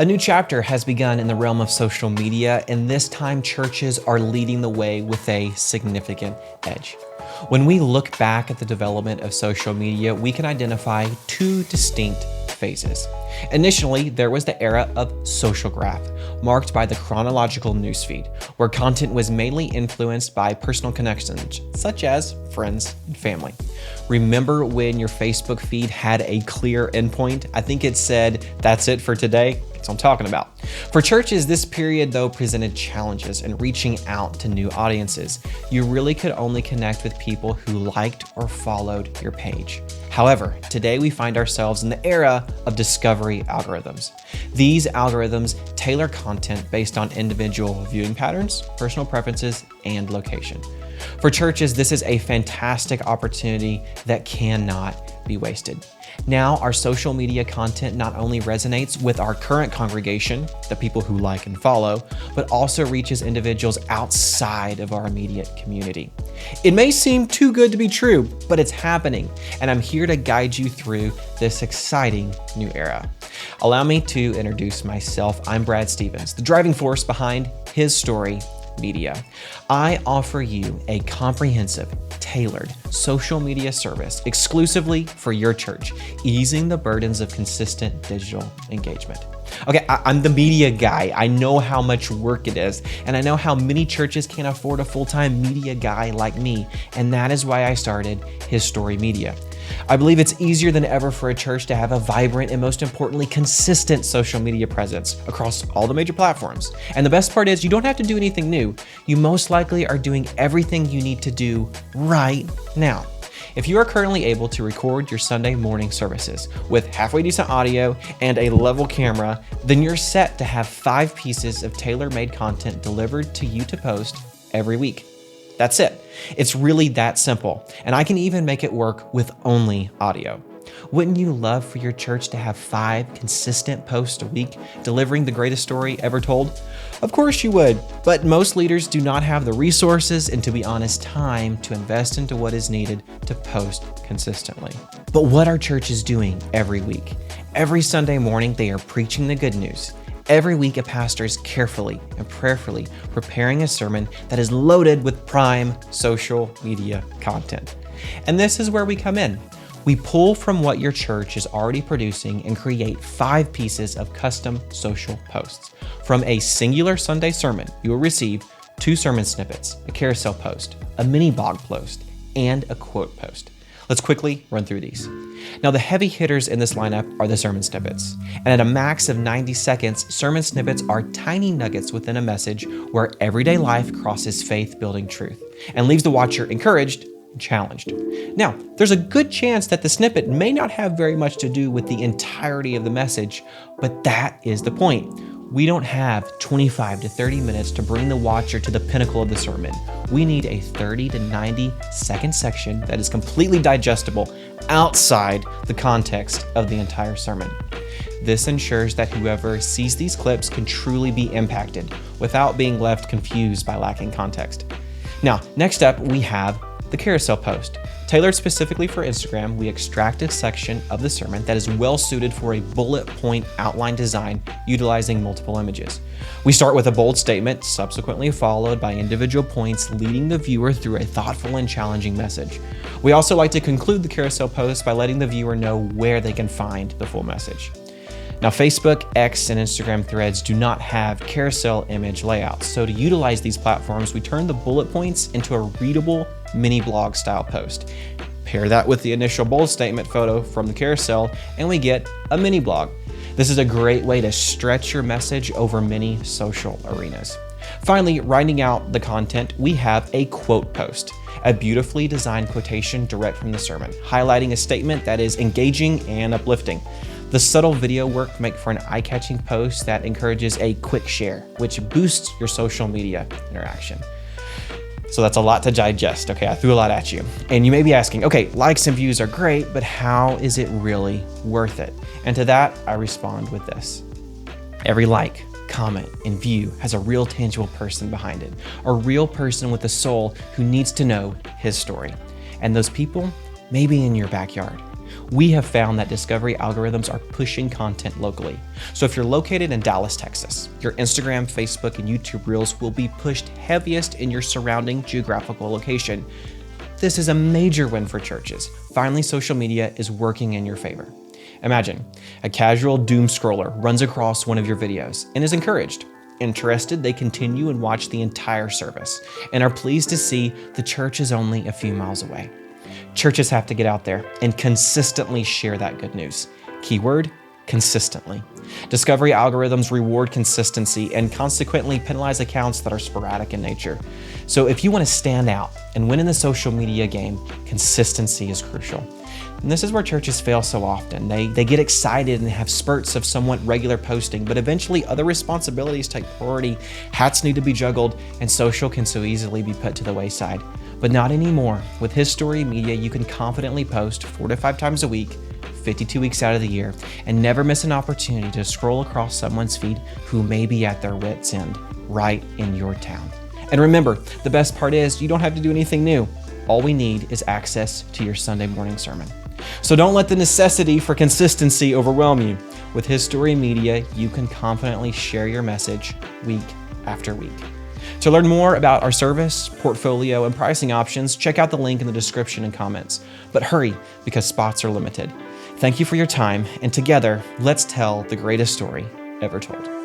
A new chapter has begun in the realm of social media, and this time churches are leading the way with a significant edge. When we look back at the development of social media, we can identify two distinct phases. Initially, there was the era of social graph, marked by the chronological newsfeed, where content was mainly influenced by personal connections, such as friends and family. Remember when your Facebook feed had a clear endpoint? I think it said, "That's it for today." That's what I'm talking about. For churches, this period, though, presented challenges in reaching out to new audiences. You really could only connect with people who liked or followed your page. However, today we find ourselves in the era of discovery algorithms. These algorithms tailor content based on individual viewing patterns, personal preferences, and location. For churches, this is a fantastic opportunity that cannot be wasted. Now, our social media content not only resonates with our current congregation, the people who like and follow, but also reaches individuals outside of our immediate community. It may seem too good to be true, but it's happening, and I'm here to guide you through this exciting new era. Allow me to introduce myself. I'm Brad Stevens, the driving force behind His Story Media. I offer you a comprehensive, tailored social media service exclusively for your church, easing the burdens of consistent digital engagement. Okay, I'm the media guy. I know how much work it is, and I know how many churches can't afford a full-time media guy like me, and that is why I started His Story Media. I believe it's easier than ever for a church to have a vibrant and, most importantly, consistent social media presence across all the major platforms. And the best part is you don't have to do anything new. You most likely are doing everything you need to do right now. If you are currently able to record your Sunday morning services with halfway decent audio and a level camera, then you're set to have 5 pieces of tailor-made content delivered to you to post every week. That's it. It's really that simple, and I can even make it work with only audio. Wouldn't you love for your church to have 5 consistent posts a week delivering the greatest story ever told? Of course you would, but most leaders do not have the resources and, to be honest, time to invest into what is needed to post consistently. But what are churches doing every week? Every Sunday morning, they are preaching the good news. Every week, a pastor is carefully and prayerfully preparing a sermon that is loaded with prime social media content. And this is where we come in. We pull from what your church is already producing and create 5 pieces of custom social posts. From a singular Sunday sermon, you will receive 2 sermon snippets, a carousel post, a mini blog post, and a quote post. Let's quickly run through these. Now, the heavy hitters in this lineup are the sermon snippets. And at a max of 90 seconds, sermon snippets are tiny nuggets within a message where everyday life crosses faith-building truth and leaves the watcher encouraged and challenged. Now, there's a good chance that the snippet may not have very much to do with the entirety of the message, but that is the point. We don't have 25 to 30 minutes to bring the watcher to the pinnacle of the sermon. We need a 30 to 90 second section that is completely digestible outside the context of the entire sermon. This ensures that whoever sees these clips can truly be impacted without being left confused by lacking context. Now, next up, we have the carousel post. Tailored specifically for Instagram, we extract a section of the sermon that is well suited for a bullet point outline design utilizing multiple images. We start with a bold statement, subsequently followed by individual points leading the viewer through a thoughtful and challenging message. We also like to conclude the carousel post by letting the viewer know where they can find the full message. Now, Facebook, X, and Instagram threads do not have carousel image layouts, so to utilize these platforms, we turn the bullet points into a readable mini blog style post. Pair that with the initial bold statement photo from the carousel, and we get a mini blog. This is a great way to stretch your message over many social arenas. Finally, rounding out the content, we have a quote post, a beautifully designed quotation direct from the sermon, highlighting a statement that is engaging and uplifting. The subtle video work make for an eye-catching post that encourages a quick share, which boosts your social media interaction. So that's a lot to digest, okay? I threw a lot at you. And you may be asking, okay, likes and views are great, but how is it really worth it? And to that, I respond with this. Every like, comment, and view has a real tangible person behind it, a real person with a soul who needs to know his story. And those people may be in your backyard. We have found that discovery algorithms are pushing content locally. So if you're located in Dallas, Texas, your Instagram, Facebook, and YouTube Reels will be pushed heaviest in your surrounding geographical location. This is a major win for churches. Finally, social media is working in your favor. Imagine a casual doom scroller runs across one of your videos and is encouraged. Interested, they continue and watch the entire service and are pleased to see the church is only a few miles away. Churches have to get out there and consistently share that good news. Keyword, consistently. Discovery algorithms reward consistency and consequently penalize accounts that are sporadic in nature. So if you want to stand out and win in the social media game, consistency is crucial. And this is where churches fail so often. They get excited and have spurts of somewhat regular posting, but eventually other responsibilities take priority, hats need to be juggled, and social can so easily be put to the wayside. But not anymore. With His Story Media, you can confidently post 4 to 5 times a week, 52 weeks out of the year, and never miss an opportunity to scroll across someone's feed who may be at their wit's end, right in your town. And remember, the best part is you don't have to do anything new. All we need is access to your Sunday morning sermon. So don't let the necessity for consistency overwhelm you. With His Story Media, you can confidently share your message week after week. To learn more about our service, portfolio, and pricing options, check out the link in the description and comments. But hurry, because spots are limited. Thank you for your time, and together, let's tell the greatest story ever told.